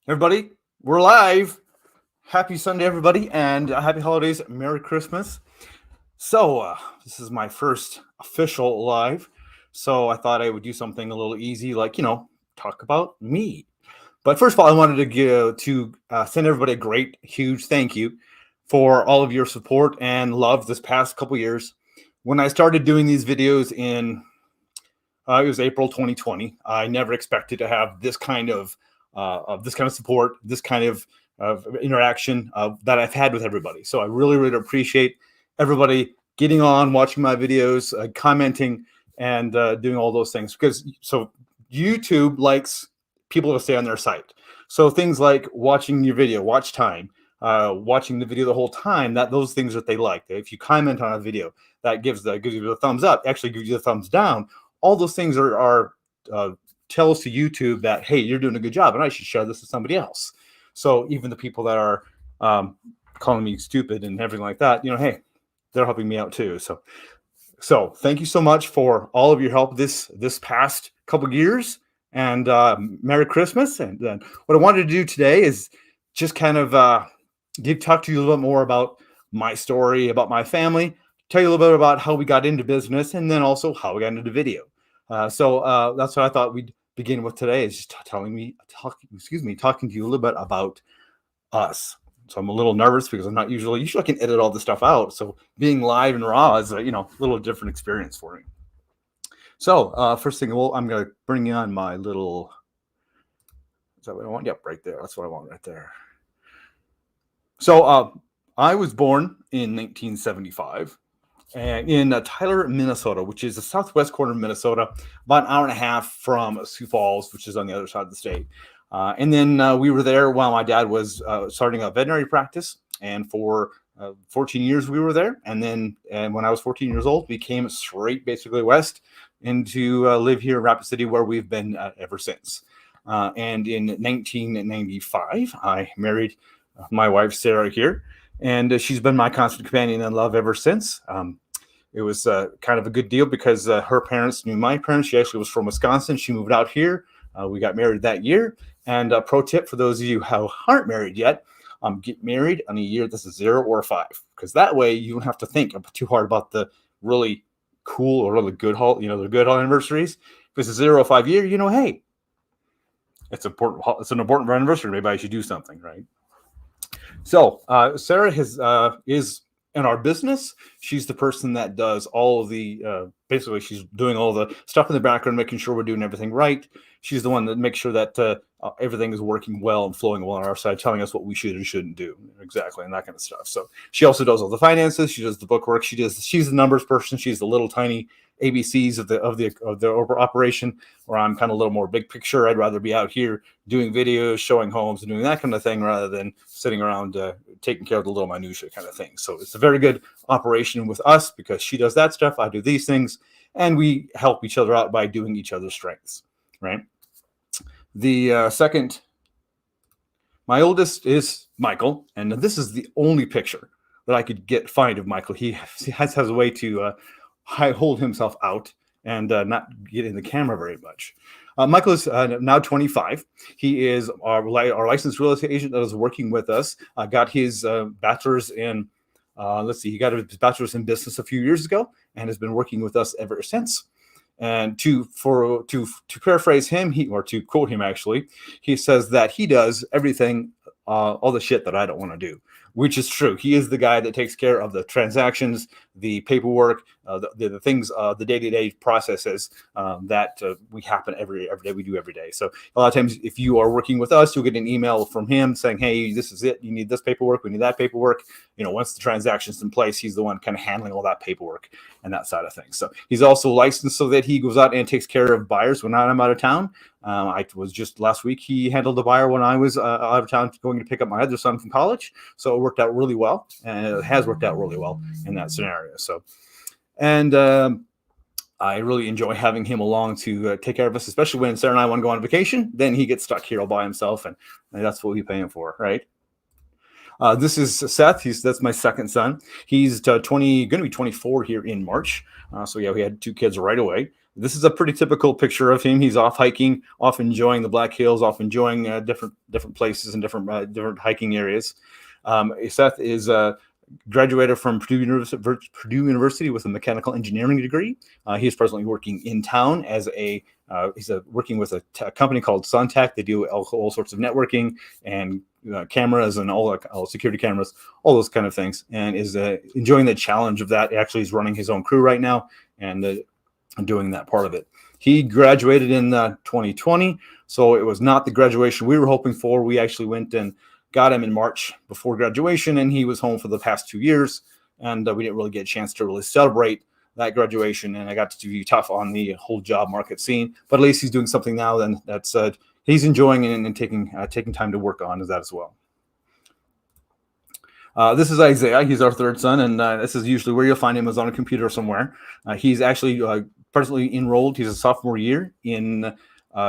Everybody, we're live. Happy Sunday, everybody, and happy holidays. Merry Christmas. So, this is my first official live. So, I thought I would do something a little easy, like, talk about me. But first of all, I wanted to send everybody a great, huge thank you for all of your support and love this past couple years. When I started doing these videos it was April 2020. I never expected to have this kind of support, this kind of interaction that I've had with everybody. So I really, really appreciate everybody getting on, watching my videos, commenting, and doing all those things. Because YouTube likes people to stay on their site. So things like watching your video, watch time, watching the video the whole time, those things that they like. If you comment on a video, that gives you the thumbs up, actually gives you the thumbs down. All those things are tells to YouTube that, hey, you're doing a good job and I should share this with somebody else. So even the people that are calling me stupid and everything like that, hey, they're helping me out too. So thank you so much for all of your help this past couple of years, and Merry Christmas. And what I wanted to do today is just kind of talk to you a little bit more about my story, about my family, tell you a little bit about how we got into business, and then also how we got into video. So that's what I thought we'd begin with today, is just talking to you a little bit about us. So I'm a little nervous because I'm not usually I can edit all this stuff out. So being live and raw is a little different experience for me. So first thing, I'm going to bring on my little, is that what I want? Yep, right there. That's what I want right there. So I was born in 1975. And in Tyler, Minnesota, which is the southwest corner of Minnesota, about an hour and a half from Sioux Falls, which is on the other side of the state. And then we were there while my dad was starting a veterinary practice. And for 14 years we were there. And then when I was 14 years old, we came straight basically west into live here in Rapid City, where we've been ever since. And in 1995, I married my wife, Sarah, here. And she's been my constant companion and love ever since. It was kind of a good deal because her parents knew my parents. She actually was from Wisconsin. She moved out here. We got married that year. And pro tip for those of you who aren't married yet, get married on a year that's a 0 or a 5. Because that way you don't have to think too hard about the really cool or really good the good anniversaries. If it's a 0 or 5 year, hey, it's important. It's an important anniversary. Maybe I should do something, right? So Sarah is in our business. She's the person that does all of the basically she's doing all the stuff in the background, making sure we're doing everything right. She's the one that makes sure that everything is working well and flowing well on our side, telling us what we should and shouldn't do exactly, and that kind of stuff. So she also does all the finances. She does the bookwork. She's the numbers person. She's the little tiny ABCs of the operation, where I'm kind of a little more big picture. I'd rather be out here doing videos, showing homes, and doing that kind of thing, rather than sitting around taking care of the little minutia kind of thing. So it's a very good operation with us because she does that stuff, I do these things, and we help each other out by doing each other's strengths, right? The second, my oldest is Michael, and this is the only picture that I could find of Michael. He has a way to hold himself out and not get in the camera very much. Michael is now 25. He is our licensed real estate agent that is working with us. Got his bachelor's in, he got his bachelor's in business a few years ago and has been working with us ever since. And to paraphrase him, or to quote him actually, he says that he does everything, all the shit that I don't want to do, which is true. He is the guy that takes care of the transactions, the paperwork, the things, the day-to-day processes that we happen every day. We do every day. So a lot of times, if you are working with us, you'll get an email from him saying, "Hey, this is it. You need this paperwork. We need that paperwork." Once the transaction's in place, he's the one kind of handling all that paperwork and that side of things. So he's also licensed so that he goes out and takes care of buyers when I'm out of town. I was just last week, he handled the buyer when I was out of town going to pick up my other son from college. So it worked out really well, and it has worked out really well in that scenario. So, and I really enjoy having him along to take care of us, especially when Sarah and I want to go on vacation. Then he gets stuck here all by himself, and that's what we pay him for, right? This is Seth. That's my second son. He's going to be 24 here in March. So yeah, we had 2 kids right away. This is a pretty typical picture of him. He's off hiking, off enjoying the Black Hills, off enjoying different places and different hiking areas. Seth is graduated from Purdue University with a mechanical engineering degree. He is presently working in town as he's working with a company called Suntech. They do all sorts of networking and cameras and all security cameras, all those kind of things, and is enjoying the challenge of that. Actually, he's running his own crew right now and doing that part of it. He graduated in 2020, so it was not the graduation we were hoping for. We actually went and got him in March before graduation, and he was home for the past 2 years, and we didn't really get a chance to really celebrate that graduation, and I got to be tough on the whole job market scene. But at least he's doing something now then that's he's enjoying and taking time to work on that as well. This is Isaiah. He's our third son, and this is usually where you'll find him, is on a computer somewhere. He's actually presently enrolled. He's a sophomore year in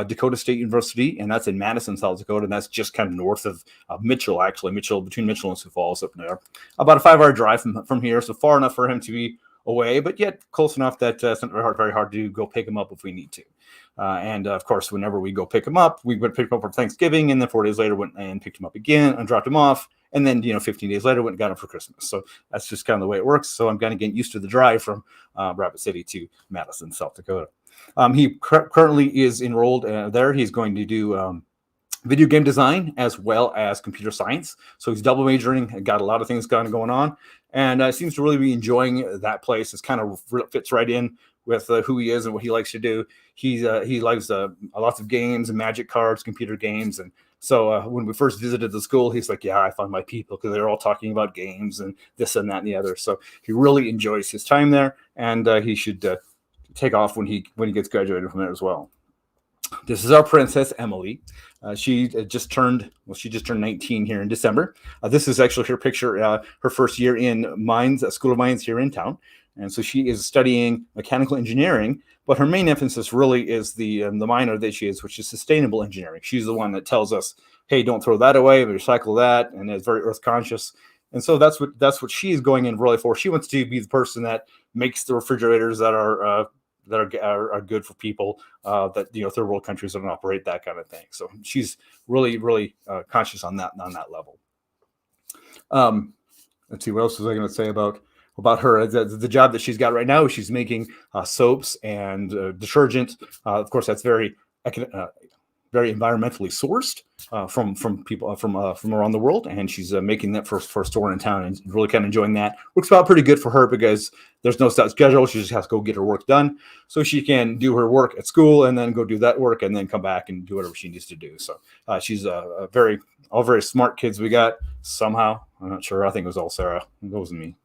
Dakota State University, and that's in Madison, South Dakota, and that's just kind of north of Mitchell, actually. Between Mitchell and Sioux Falls up there. About a 5-hour drive from here, so far enough for him to be away, but yet close enough that it's not very hard to go pick him up if we need to. And of course, whenever we go pick him up, we would pick him up for Thanksgiving, and then 4 days later went and picked him up again and dropped him off. And then, 15 days later, went and got him for Christmas. So that's just kind of the way it works. So I'm kind of getting used to the drive from Rapid City to Madison, South Dakota. He currently is enrolled there. He's going to do video game design as well as computer science. So he's double majoring, got a lot of things kind of going on, and seems to really be enjoying that place. It kind of fits right in with who he is and what he likes to do. He likes lots of games and magic cards, computer games, and so when we first visited the school, he's like, yeah, I found my people, because they're all talking about games and this and that and the other. So he really enjoys his time there, and he should take off when he gets graduated from there as well. This is our princess, Emily. She just turned 19 here in December. This is actually her picture, her first year in Mines, School of Mines here in town. And so she is studying mechanical engineering, but her main emphasis really is the minor that she is, which is sustainable engineering. She's the one that tells us, hey, don't throw that away, recycle that, and is very earth conscious. And so that's what she is going in really for. She wants to be the person that makes the refrigerators that are good for people that third world countries don't operate, that kind of thing. So she's really conscious on that level. Let's see, what else was I going to say about her? The job that she's got right now is she's making soaps and detergent. Of course, that's very environmentally sourced from people from around the world, and she's making that for a store in town, and really kind of enjoying that. Works out pretty good for her because there's no set schedule. She just has to go get her work done, so she can do her work at school and then go do that work and then come back and do whatever she needs to do. So she's all very smart kids we got somehow. I'm not sure. I think it was all Sarah. It wasn't me.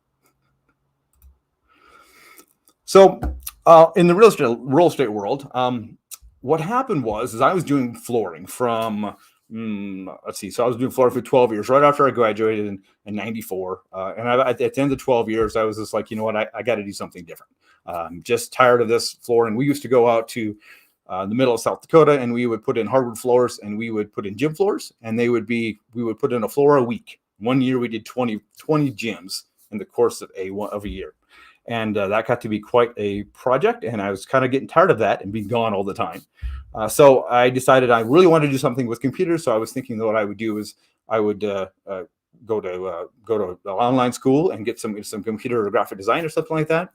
So in the real estate world, what happened was I was doing flooring from, so I was doing flooring for 12 years, right after I graduated in 94. And at the end of 12 years, I was just like, you know what, I got to do something different. I'm just tired of this flooring. We used to go out to the middle of South Dakota, and we would put in hardwood floors, and we would put in gym floors, and we would put in a floor a week. One year we did 20 gyms in the course of a year. And that got to be quite a project, and I was kind of getting tired of that and being gone all the time. So I decided I really wanted to do something with computers. So I was thinking that what I would do is I would go to an online school and get some computer or graphic design or something like that.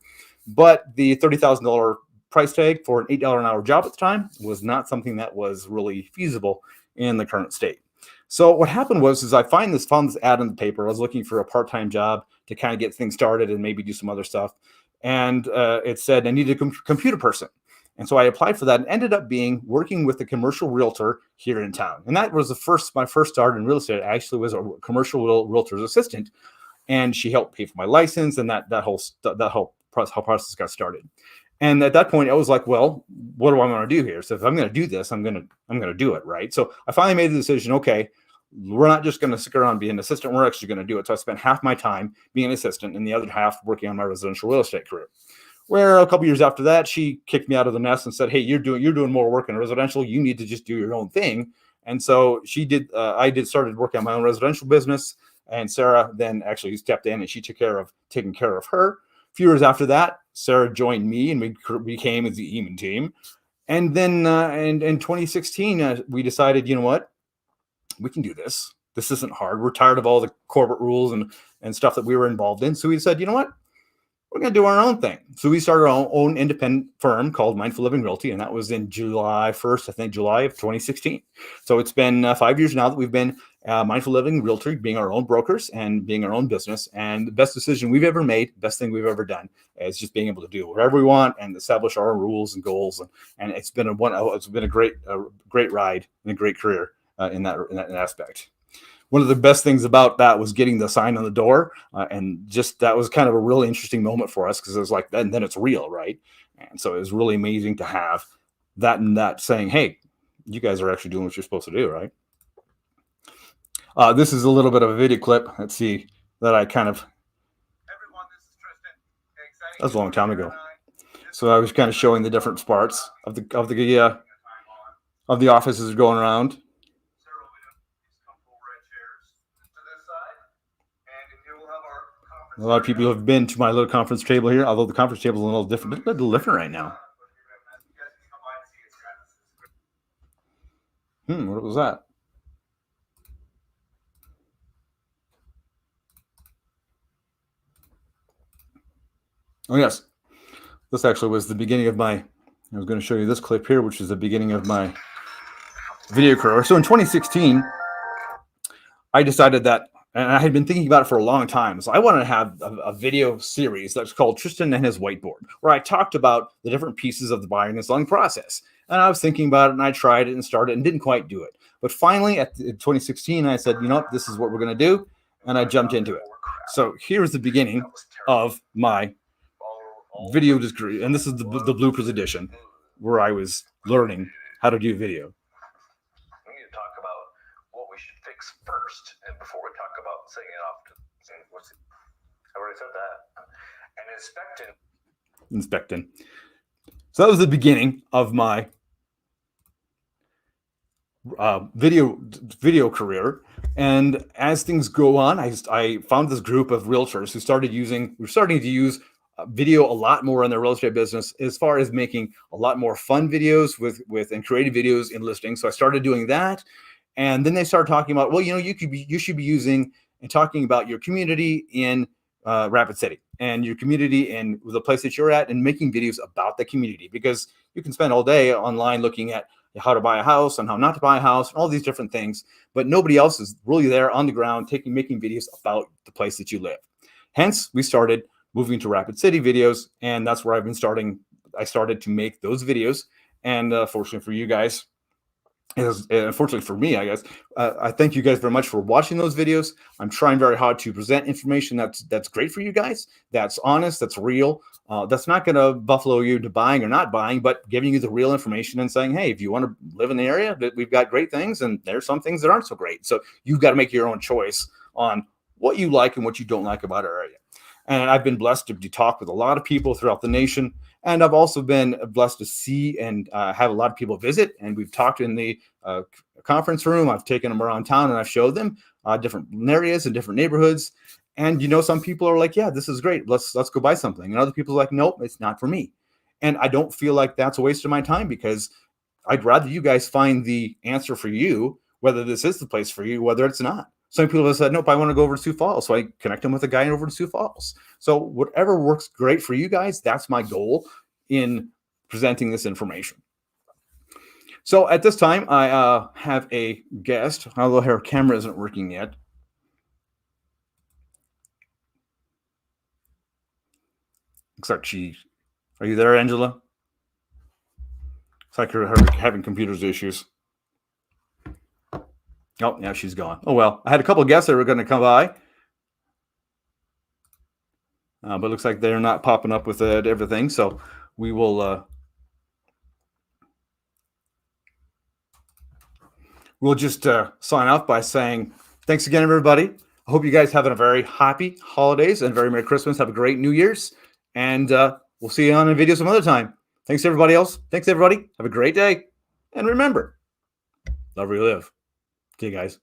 But the $30,000 price tag for an $8 an hour job at the time was not something that was really feasible in the current state. So what happened was I found this ad in the paper. I was looking for a part-time job to kind of get things started and maybe do some other stuff. And it said I needed a computer person. And so I applied for that and ended up working with a commercial realtor here in town. And that was my first start in real estate. I actually was a commercial realtor's assistant. And she helped pay for my license, and that whole process got started. And at that point, I was like, well, what do I want to do here? So if I'm going to do this, I'm going to do it, right? So I finally made the decision, okay, we're not just going to stick around being an assistant. We're actually going to do it. So I spent half my time being an assistant and the other half working on my residential real estate career. Where a couple years after that, she kicked me out of the nest and said, hey, you're doing more work in residential. You need to just do your own thing. And so she did. I started working on my own residential business. And Sarah then actually stepped in and she took care of taking care of her. A few years after that, Sarah joined me, and we became as the Emond team. And then in 2016, we decided, you know what, we can do this. This isn't hard. We're tired of all the corporate rules and stuff that we were involved in. So we said, you know what, we're going to do our own thing. So we started our own independent firm called Mindful Living Realty, and that was in July 1st, I think July of 2016. So it's been 5 years now that we've been Mindful Living Realty, being our own brokers and being our own business. And the best decision we've ever made, best thing we've ever done, is just being able to do whatever we want and establish our own rules and goals. And it's been a great ride and a great career in that aspect. One of the best things about that was getting the sign on the door. And just that was kind of a really interesting moment for us, because it was like, then it's real, right? And so it was really amazing to have that saying, hey, you guys are actually doing what you're supposed to do, right? This is a little bit of a video clip. Let's see that I kind of. Everyone, this is Tristan. That was a long time ago. So I was kind of showing the different parts of the offices going around. A lot of people have been to my little conference table here, although the conference table is a little different right now. What was that? Oh, yes. This actually was the beginning of I was going to show you this clip here, which is the beginning of my video career. So in 2016, I decided that, and I had been thinking about it for a long time. So I wanted to have a video series that's called Tristan and His Whiteboard, where I talked about the different pieces of the buying and selling process. And I was thinking about it, and I tried it and started and didn't quite do it. But finally, in 2016, I said, you know what, this is what we're going to do. And I jumped into it. So here's the beginning of my video degree. And this is the Bloopers edition, where I was learning how to do video. First, and before we talk about saying it off to I already said that. And inspecting. So that was the beginning of my video career. And as things go on, I found this group of realtors who were starting to use video a lot more in their real estate business, as far as making a lot more fun videos and creative videos in listings. So I started doing that. And then they started talking about, well, you know, you should be using and talking about your community in Rapid City and your community in the place that you're at, and making videos about the community, because you can spend all day online looking at how to buy a house and how not to buy a house and all these different things, but nobody else is really there on the ground making videos about the place that you live. Hence, we started moving to Rapid City videos, and that's where I started to make those videos. And fortunately for you guys, unfortunately for me, I guess, I thank you guys very much for watching those videos. I'm trying very hard to present information that's great for you guys, that's honest, that's real, that's not going to buffalo you to buying or not buying, but giving you the real information and saying, hey, if you want to live in the area, that we've got great things, and there's some things that aren't so great. So you've got to make your own choice on what you like and what you don't like about our area. And I've been blessed to talk with a lot of people throughout the nation. And I've also been blessed to see and have a lot of people visit. And we've talked in the conference room. I've taken them around town and I've showed them different areas and different neighborhoods. And, you know, some people are like, yeah, this is great. Let's go buy something. And other people are like, nope, it's not for me. And I don't feel like that's a waste of my time, because I'd rather you guys find the answer for you, whether this is the place for you, whether it's not. Some people have said, nope, I want to go over to Sioux Falls. So I connect them with a guy over to Sioux Falls. So whatever works great for you guys, that's my goal in presenting this information. So at this time, I have a guest, although her camera isn't working yet. Looks like are you there, Angela? Looks like her having computers issues. Oh, yeah, she's gone. Oh, well, I had a couple of guests that were going to come by. But it looks like they're not popping up with everything. So we will... we'll just sign off by saying thanks again, everybody. I hope you guys having a very happy holidays and very Merry Christmas. Have a great New Year's. And we'll see you on a video some other time. Thanks, everybody else. Thanks, everybody. Have a great day. And remember, love where you live. See you guys.